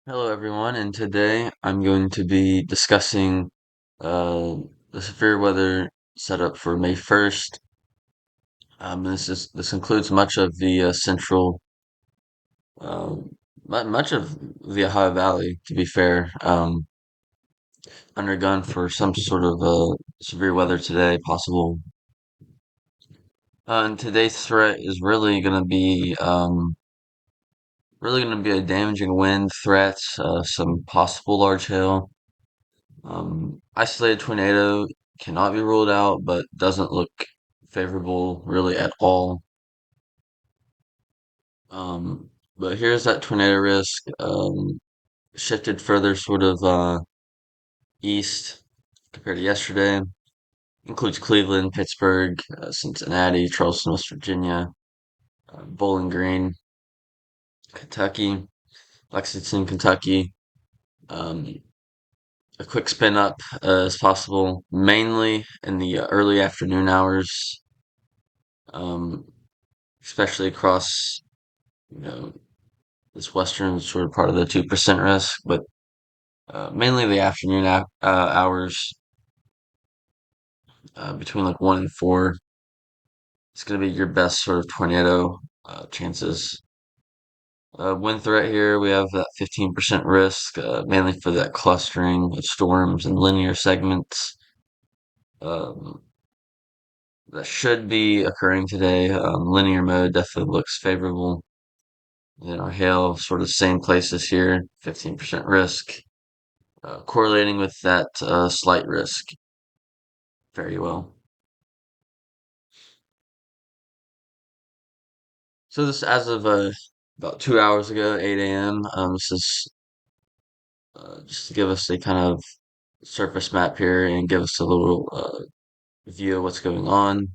Hello, everyone, and today I'm going to be discussing uh, the severe weather setup for May 1st. This includes much of the central, much of the Ohio Valley, to be fair, undergone for some sort of severe weather today, possible. And today's threat is really going to be a damaging wind threat, some possible large hail. Isolated tornado cannot be ruled out, but doesn't look favorable really at all. Um, but here's that tornado risk, shifted further sort of east compared to yesterday. Includes Cleveland, Pittsburgh, Cincinnati, Charleston, West Virginia, Bowling Green, Kentucky, Lexington, Kentucky. Um, a quick spin up is possible, mainly in the early afternoon hours. Um, Especially across, you know, this western sort of part of the 2% risk, but mainly the afternoon hours between like 1 and 4. It's going to be your best sort of tornado chances. Wind threat here, we have that 15% risk, mainly for that clustering of storms and linear segments. Um, that should be occurring today. Linear mode definitely looks favorable. Hail sort of same places here, 15% risk. Correlating with that slight risk very well. So this, as of about 2 hours ago, 8 a.m. This is just to give us a kind of surface map here and give us a little view of what's going on.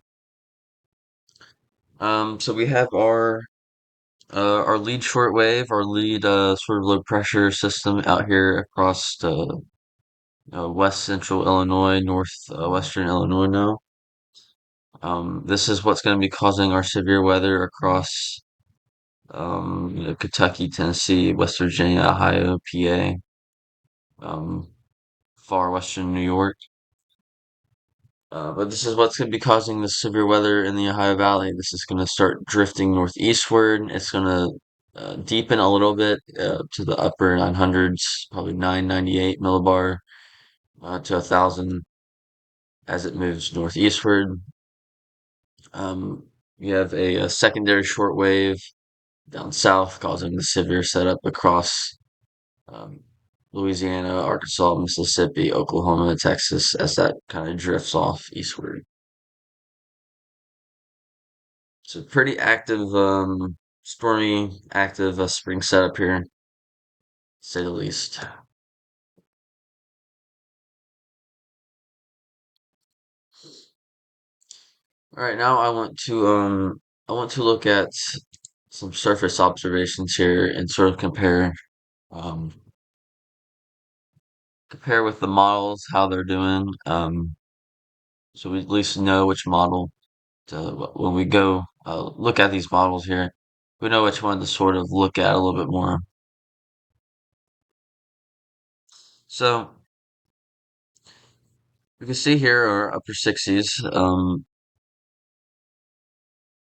So we have our lead shortwave, our lead sort of low pressure system out here across west central Illinois, north western Illinois now. This is what's going to be causing our severe weather across Kentucky, Tennessee, West Virginia, Ohio, PA, um, far western New York. But this is what's going to be causing the severe weather in the Ohio Valley. This is going to start drifting northeastward. It's going to deepen a little bit to the upper 900s, probably 998 millibar to 1,000 as it moves northeastward. Um, you have a secondary shortwave down south causing the severe setup across um, Louisiana, Arkansas, Mississippi, Oklahoma, Texas, as that kind of drifts off eastward. So pretty active, stormy, active spring setup here, to say the least. All right, now I want to look at some surface observations here and sort of um, compare with the models how they're doing. So we at least know which model when we go look at these models here, we know which one to sort of look at a little bit more. So we can see here our upper 60s.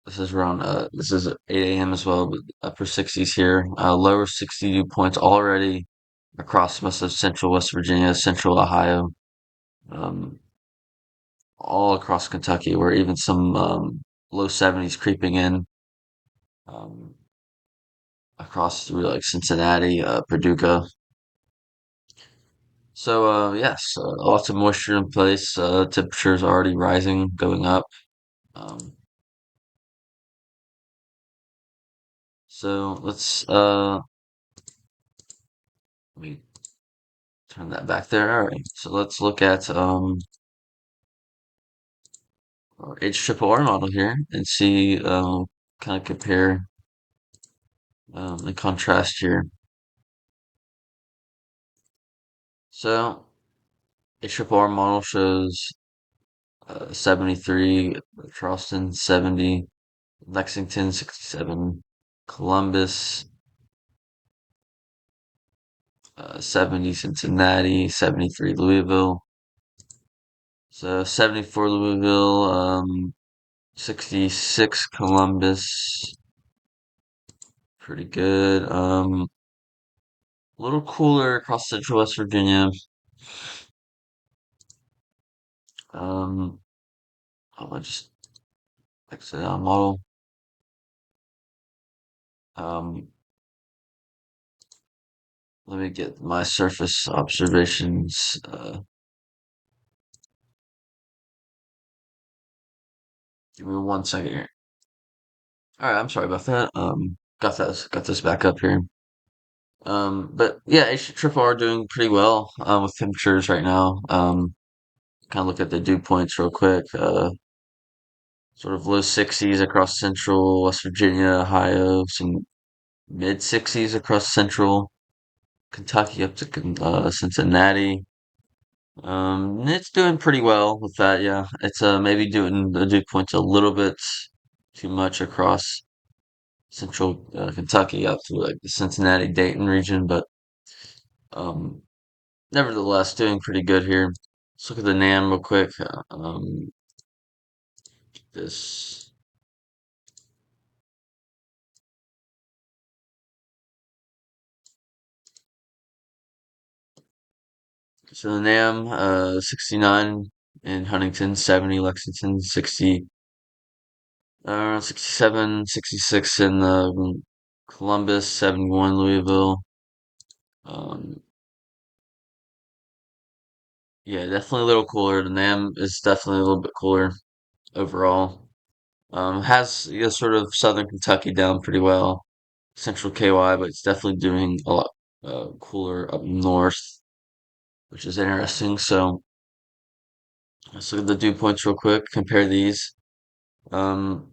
This is 8 a.m. as well, but upper 60s here. Lower 60 dew points already across most of central West Virginia, central Ohio, um, all across Kentucky, where even some low 70s creeping in um, across through like Cincinnati, Paducah. So, yes, lots of moisture in place. Temperatures already rising, going up. Um, so let me turn that back there. All right. So let's look at our H triple R model here and see kind of compare the contrast here. So H triple R model shows 73, Charleston 70, Lexington 67, Columbus 70 Cincinnati, 73 Louisville. So 74 Louisville, 66 Columbus. Pretty good. A little cooler across central West Virginia. Um, I'll just exit out model. Um, Let me get my surface observations. Give me 1 second here. All right, I'm sorry about that. Got this back up here. But yeah, H triple are doing pretty well with temperatures right now. Kind of look at the dew points real quick. Sort of low 60s across central West Virginia, Ohio, some mid 60s across central Kentucky up to Cincinnati. It's doing pretty well with that. Yeah, it's maybe doing the dew points a little bit too much across central Kentucky up to like the Cincinnati Dayton region, but um, nevertheless doing pretty good here. Let's look at the NAM real quick. This so the NAM 69 in Huntington, 70 Lexington, 60 67, 66 in Columbus, 71 Louisville. Um, yeah, definitely a little cooler. The NAM is definitely a little bit cooler overall. Has sort of southern Kentucky down pretty well, central KY, but it's definitely doing a lot cooler up north, which is interesting. So let's look at the dew points real quick. Compare these. Um,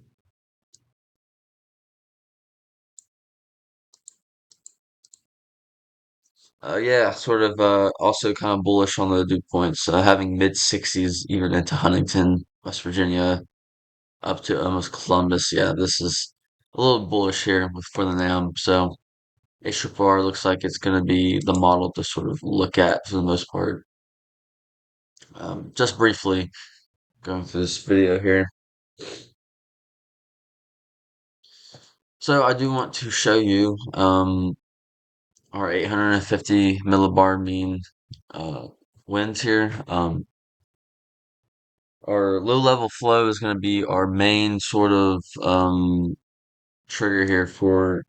yeah, sort of also kind of bullish on the dew points, having mid 60s even into Huntington, West Virginia, up to almost Columbus. Yeah, this is a little bullish here for the NAM. So HRR looks like it's going to be the model to sort of look at for the most part. Just briefly going through this video here. So I do want to show you our 850 millibar mean uh, winds here. Our low level flow is going to be our main sort of trigger here for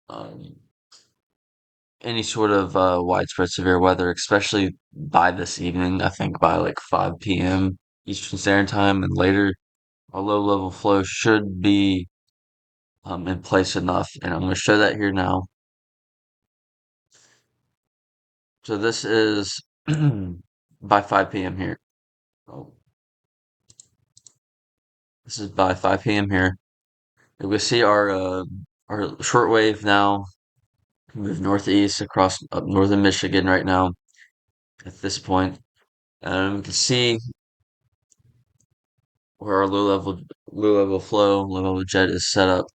um, any sort of widespread severe weather, especially by this evening. I think by like 5 p.m. Eastern Standard Time and later, our low level flow should be in place enough. And I'm going to show that here now. So this is by 5 p.m. here. Oh, this is by 5 p.m. here. You can see our shortwave now move northeast across up northern Michigan right now at this point. You can see where our low level flow, low level jet is set up.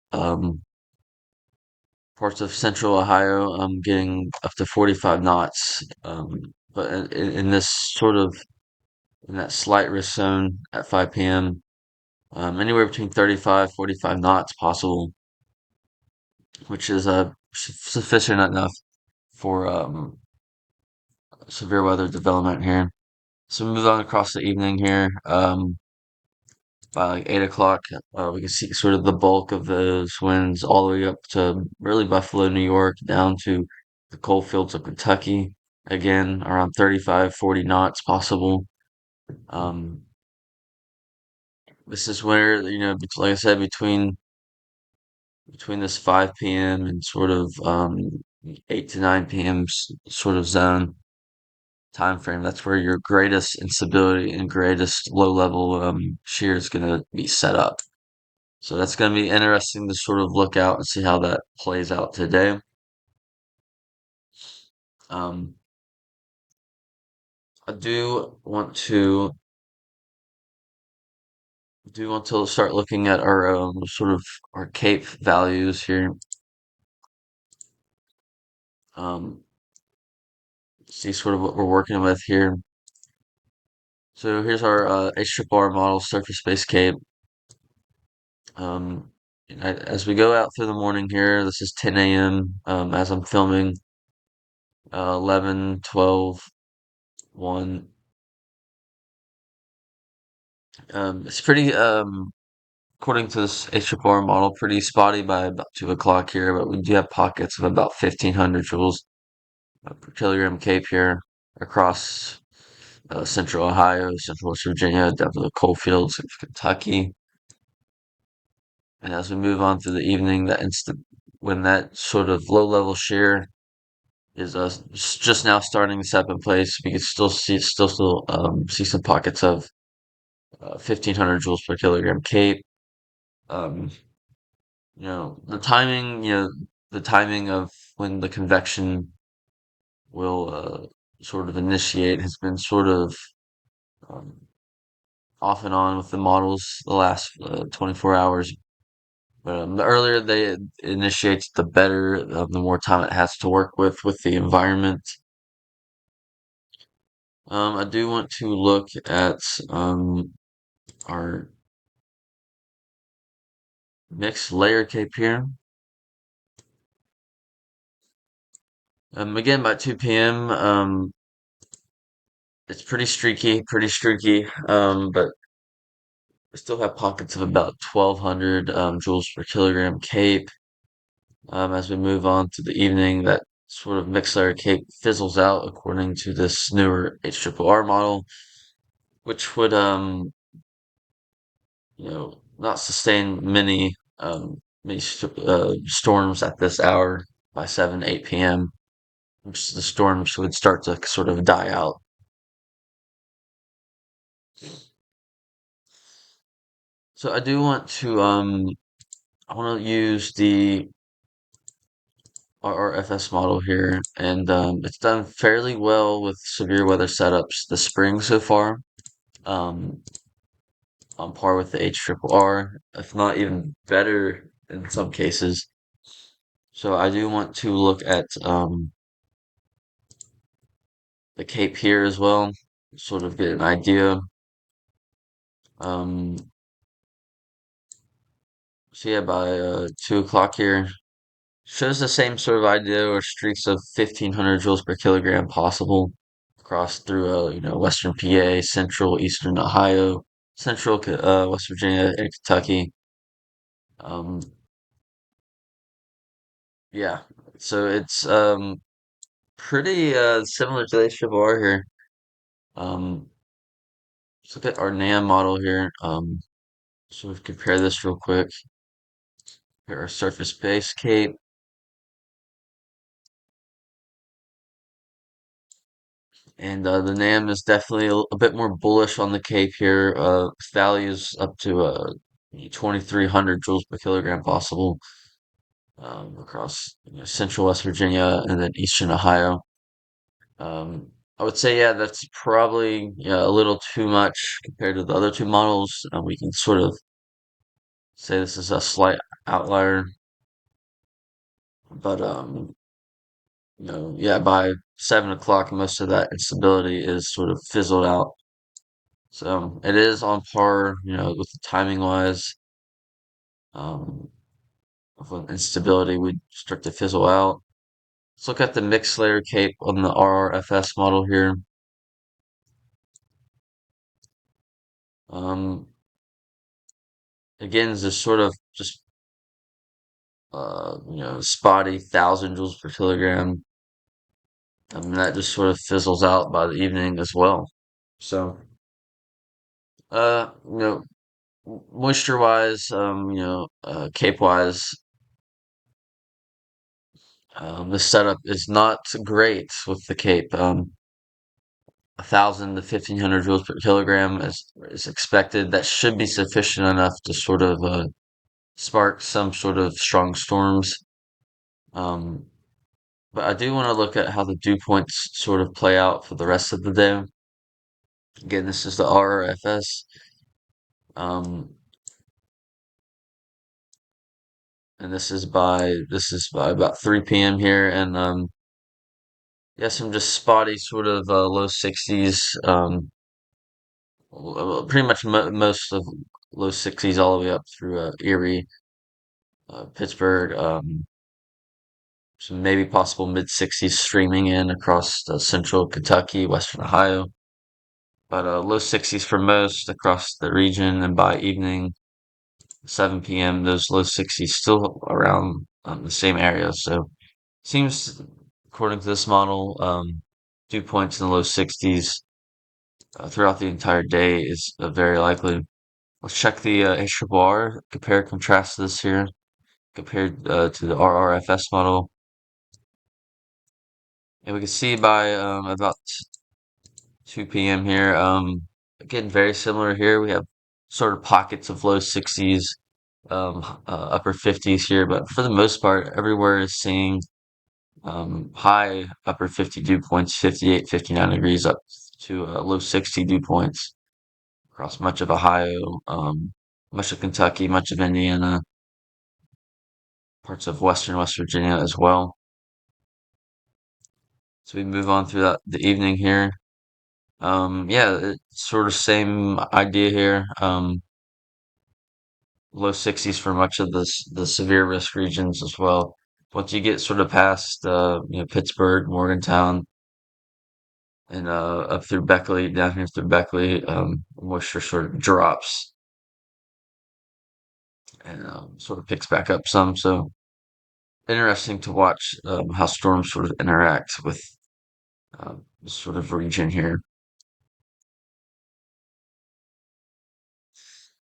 Parts of central Ohio, getting up to 45 knots. But in this sort of in that slight risk zone at 5 p.m., anywhere between 35, 45 knots possible, which is sufficient enough for severe weather development here. So we move on across the evening here. By like 8 o'clock, we can see sort of the bulk of those winds all the way up to really Buffalo, New York, down to the coal fields of Kentucky. Again, around 35, 40 knots possible. Um, this is where, like I said, between this 5 p.m. and sort of 8 to 9 p.m. Sort of zone time frame. That's where your greatest instability and greatest low level shear is going to be set up. So that's going to be interesting to sort of look out and see how that plays out today. Um, I do want to start looking at our sort of our CAPE values here. Um, see sort of what we're working with here. So here's our H-R model surface-based cape. Um, as we go out through the morning here, this is 10 a.m. As I'm filming, 11, 12, 1. It's pretty, according to this H-R model, pretty spotty by about 2 o'clock here, but we do have pockets of about 1,500 joules per kilogram cape here across central Ohio, central West Virginia, down to the coal fields of Kentucky. And as we move on through the evening, when that sort of low-level shear is just now starting to set in place, we can still see some pockets of 1,500 joules per kilogram cape. Um, the timing of when the convection will sort of initiate has been sort of um, off and on with the models the last 24 hours. But the earlier they initiate, the better, the more time it has to work with the environment. I do want to look at our mixed layer cape here. Again, by 2 p.m., it's pretty streaky, but we still have pockets of about 1,200 joules per kilogram cape. As we move on to the evening, that sort of mixed layer cape fizzles out according to this newer HRRR model, which would not sustain many storms at this hour by 7, 8 p.m. Which the storms would start to sort of die out. So I want to use the RRFS model here, and it's done fairly well with severe weather setups this spring so far. Um, on par with the HRRR, if not even better in some cases. So I do want to look at the Cape here as well, sort of get an idea. Um, so yeah, by 2 o'clock here, shows the same sort of idea or streaks of 1,500 joules per kilogram possible across through Western PA, Central Eastern Ohio, Central West Virginia, and Kentucky. Um, yeah, so it's pretty similar to the HRR here. Um, let's look at our NAM model here. So we compare this real quick. Here our surface base cape, and the NAM is definitely a bit more bullish on the cape here. Values up to 2,300 joules per kilogram possible across central West Virginia and then eastern Ohio. I would say, yeah, that's probably a little too much compared to the other two models. We can sort of say this is a slight outlier, but yeah, by 7 o'clock, most of that instability is sort of fizzled out. So it is on par, with the timing wise, um, of when instability would start to fizzle out. Let's look at the mixed layer cape on the RRFS model here. Um, again, is this sort of just spotty 1,000 joules per kilogram. I mean, that just sort of fizzles out by the evening as well. So, uh, you know, moisture wise, cape wise, the setup is not great with the cape. 1,000 to 1,500 joules per kilogram is expected. That should be sufficient enough to sort of spark some sort of strong storms. Um, but I do want to look at how the dew points sort of play out for the rest of the day. Again, this is the RRFS. Um, and this is by about 3 p.m. here, and Yeah, some just spotty sort of low 60s. Pretty much most of low 60s all the way up through Erie, Pittsburgh. Some maybe possible mid 60s streaming in across central Kentucky, western Ohio. But low 60s for most across the region, and by evening 7 p.m. those low 60s still around the same area. So seems, according to this model, dew points in the low 60s throughout the entire day is very likely. Let's check the HRR, compare contrast this here compared to the RRFS model. And we can see by about 2 p.m. here, again, very similar here. We have sort of pockets of low 60s, upper 50s here, but for the most part, everywhere is seeing high upper 50 dew points, 58, 59 degrees up to low 60 dew points across much of Ohio, much of Kentucky, much of Indiana, parts of western West Virginia as well. So we move on through the evening here. Yeah, it's sort of same idea here. Low 60s for much of the severe risk regions as well. Once you get sort of past Pittsburgh, Morgantown, and up through Beckley, down here through Beckley, moisture sort of drops and sort of picks back up some. So interesting to watch how storms sort of interact with this sort of region here.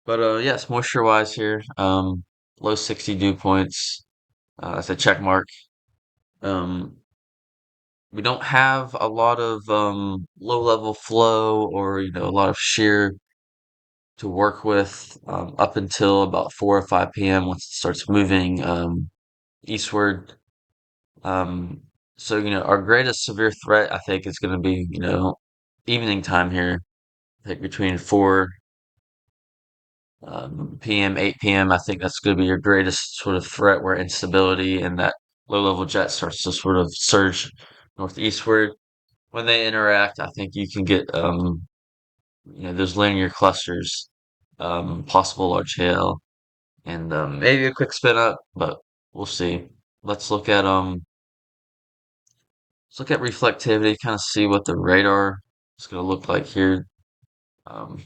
But yes, moisture wise here, low 60 dew points. That's a check mark. Um, we don't have a lot of low level flow or a lot of shear to work with up until about 4 or 5 p.m. once it starts moving eastward. Um, so our greatest severe threat I think is going to be evening time here. I think between 4 p.m., 8 p.m. I think that's going to be your greatest sort of threat where instability and that low level jet starts to sort of surge northeastward. When they interact, I think you can get those linear clusters, possible large hail, and maybe a quick spin up, but we'll see. Let's look at reflectivity, kind of see what the radar is going to look like here. Um,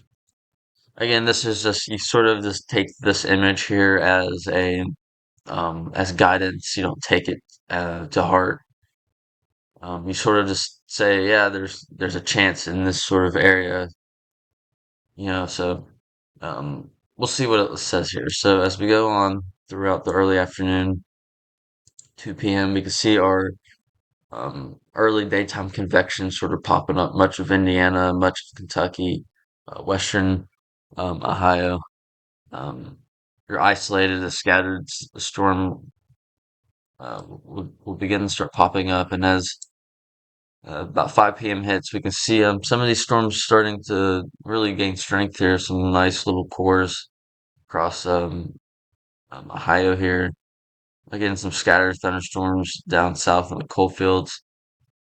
Again, this is just you sort of just take this image here as a as guidance. You don't take it to heart. You sort of just say, yeah, there's a chance in this sort of area, so we'll see what it says here. So as we go on throughout the early afternoon, 2 p.m., we can see our early daytime convection sort of popping up much of Indiana, much of Kentucky, western Ohio. Um, you're isolated, a scattered storm will begin to start popping up, and as about 5 p.m. hits, we can see some of these storms starting to really gain strength here. Some nice little cores across Ohio here. Again, some scattered thunderstorms down south in the coal fields.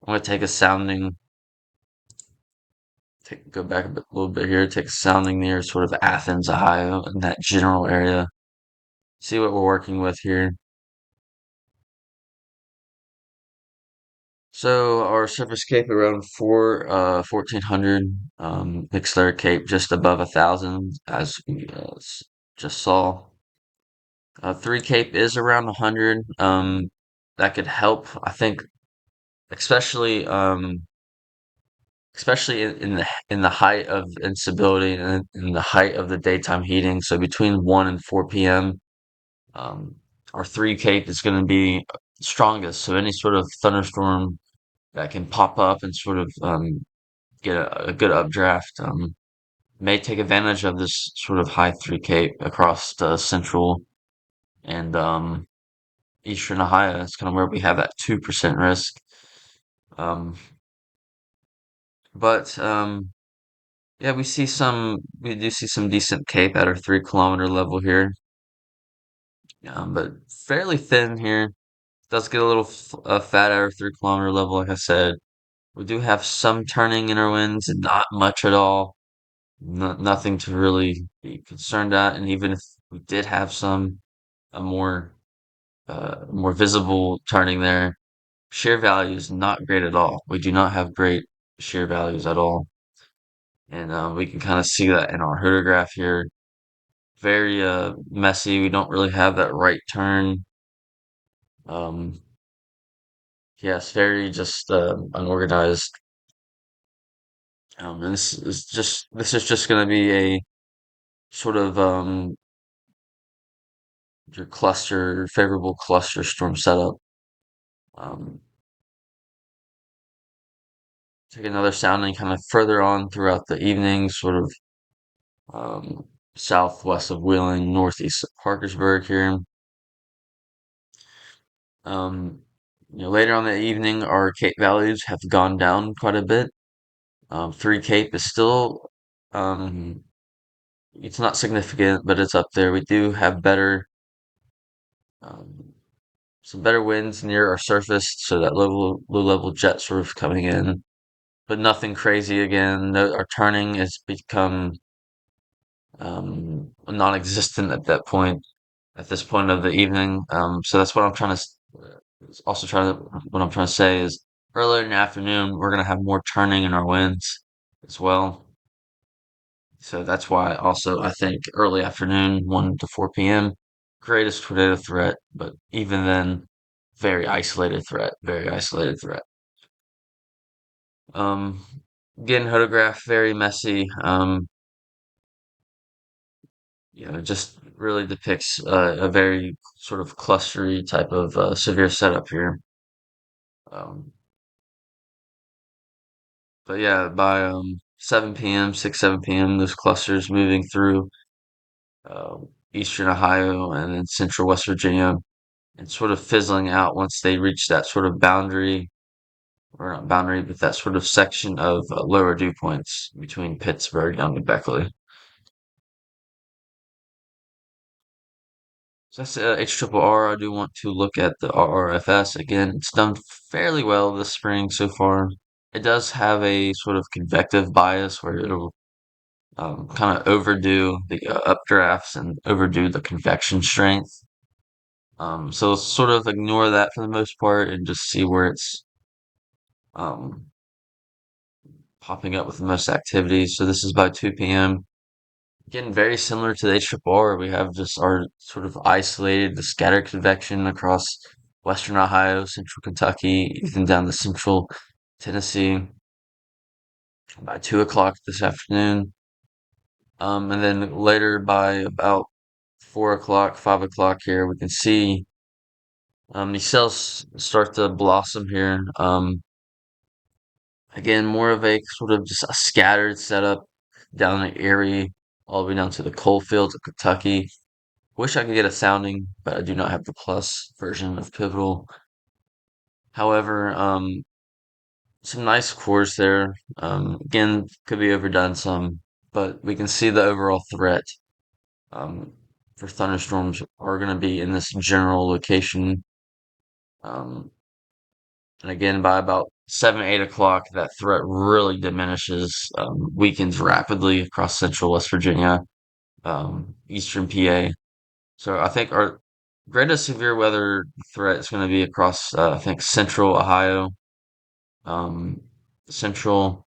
I'm going to take a sounding, go back a little bit here, take a sounding near sort of Athens, Ohio, in that general area. See what we're working with here. So our surface cape around 1400, mixed layer cape just above 1,000, as we just saw. 3 cape is around 100. That could help, I think, especially in the height of instability and in the height of the daytime heating. So between 1 and 4 p.m., um, our 3 cape is going to be strongest. So any sort of thunderstorm that can pop up and sort of get a good updraft may take advantage of this sort of high 3 cape across the central and eastern Ohio. It's kind of where we have that 2% risk. Um, but yeah, we do see some decent cape at our 3 kilometer level here, but fairly thin here. Does get a little fat at our 3 kilometer level, like I said. We do have some turning in our winds, and not much at all. Nothing to really be concerned at. And even if we did have some, a more visible turning there, shear value is not great at all. We do not have great shear values at all. And we can kind of see that in our hodograph here. Very messy. We don't really have that right turn. Um, yes, very just unorganized. And this is just going to be a sort of your favorable cluster storm setup. Um, Take another sounding kind of further on throughout the evening, sort of um, southwest of Wheeling, northeast of Parkersburg here. Um, Later on the evening, our Cape values have gone down quite a bit. 3 Cape is still, um, it's not significant, but it's up there. We do have um, some better winds near our surface, so that low level jet sort of coming in, but nothing crazy again. No, our turning has become non-existent at that point, at this point of the evening. So that's what I'm trying to also trying to what I'm trying to say is earlier in the afternoon we're gonna have more turning in our winds as well. So that's why also I think early afternoon, 1 to 4 p.m., greatest tornado threat, but even then, very isolated threat, very isolated threat. Um, Again, photograph very messy. Just really depicts a very sort of clustery type of severe setup here. Um, but yeah, by 7 p.m., 6, 7 p.m., those clusters moving through eastern Ohio and then central West Virginia and sort of fizzling out once they reach that sort of boundary, or not boundary, but that sort of section of lower dew points between Pittsburgh and Beckley. So that's HRRR. I do want to look at the RRFS again. It's done fairly well this spring so far. It does have a sort of convective bias where it'll kind of overdo the updrafts and overdo the convection strength. So sort of ignore that for the most part and just see where it's um, popping up with the most activity. So this is by 2 p.m. Again, very similar to the HRR. We have just our sort of isolated, the scattered convection across western Ohio, central Kentucky, even down to central Tennessee by 2 o'clock this afternoon. And then later by about 4 o'clock, 5 o'clock here, we can see these cells start to blossom here. Again, more of a sort of just a scattered setup down in Erie, all the way down to the coal fields of Kentucky. Wish I could get a sounding, but I do not have the plus version of Pivotal. However, some nice cores there. Again, could be overdone some, but we can see the overall threat um, for thunderstorms are going to be in this general location. Um, and again, by about 7, 8 o'clock, that threat really diminishes, weakens rapidly across central West Virginia, eastern PA. So I think our greatest severe weather threat is going to be across, I think, central Ohio, um, central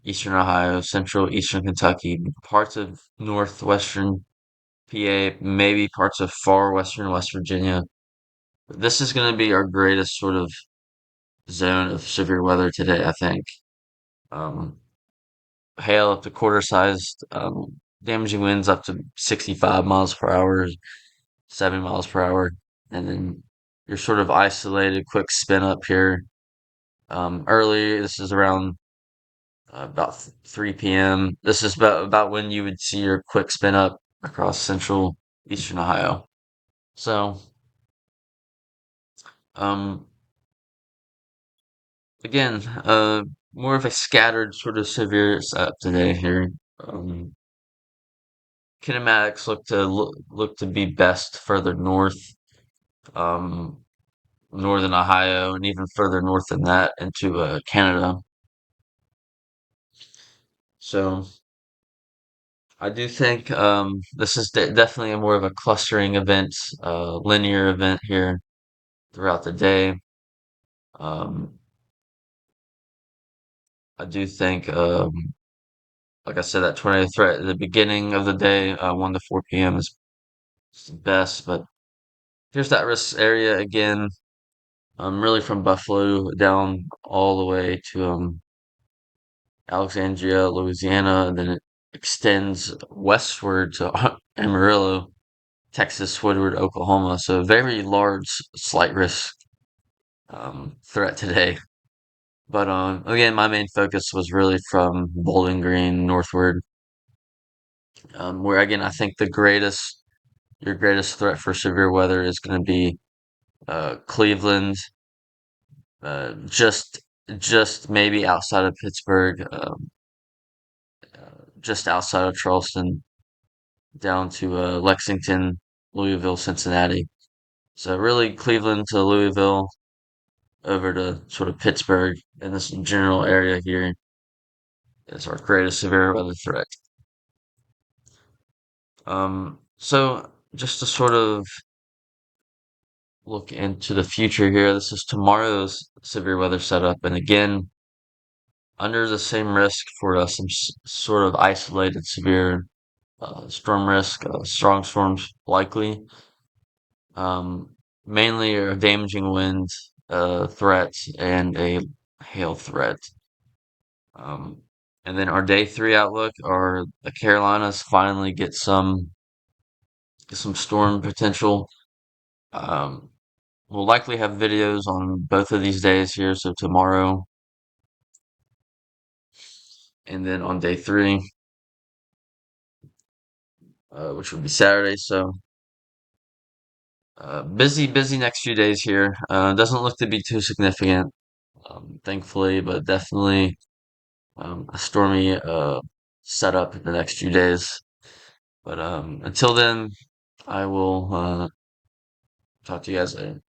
eastern Ohio, central eastern Kentucky, parts of northwestern PA, maybe parts of far western West Virginia. This is going to be our greatest sort of zone of severe weather today, I think. Um, Hail up to quarter sized, damaging winds up to 65 miles per hour, 70 miles per hour. And then your sort of isolated quick spin up here. Early, this is around about 3 p.m. This is about when you would see your quick spin up across central eastern Ohio. So, um, again, more of a scattered sort of severe setup today here. Um, Kinematics look to be best further north, um, northern Ohio, and even further north than that into Canada. So I do think this is definitely a more of a clustering event, linear event here throughout the day. Um, I do think, like I said, that tornado threat at the beginning of the day, 1 to 4 p.m. is the best. But here's that risk area again, really from Buffalo down all the way to Alexandria, Louisiana, and then it extends westward to Amarillo, Texas, Woodward, Oklahoma. So very large, slight risk threat today. But again, my main focus was really from Bowling Green northward, where again I think your greatest threat for severe weather is going to be Cleveland, just maybe outside of Pittsburgh, just outside of Charleston, down to Lexington, Louisville, Cincinnati. So really Cleveland to Louisville over to sort of Pittsburgh and this general area here is our greatest severe weather threat. So just to sort of look into the future here, this is tomorrow's severe weather setup, and again, under the same risk for some sort of isolated severe storm risk, strong storms likely, um, mainly a damaging wind threat and a hail threat. Um, and then our day three outlook are the Carolinas finally get some storm potential. Um, we'll likely have videos on both of these days here, so tomorrow and then on day three, which would be Saturday. So busy next few days here. Doesn't look to be too significant, thankfully, but definitely a stormy setup in the next few days. But until then, I will talk to you guys later.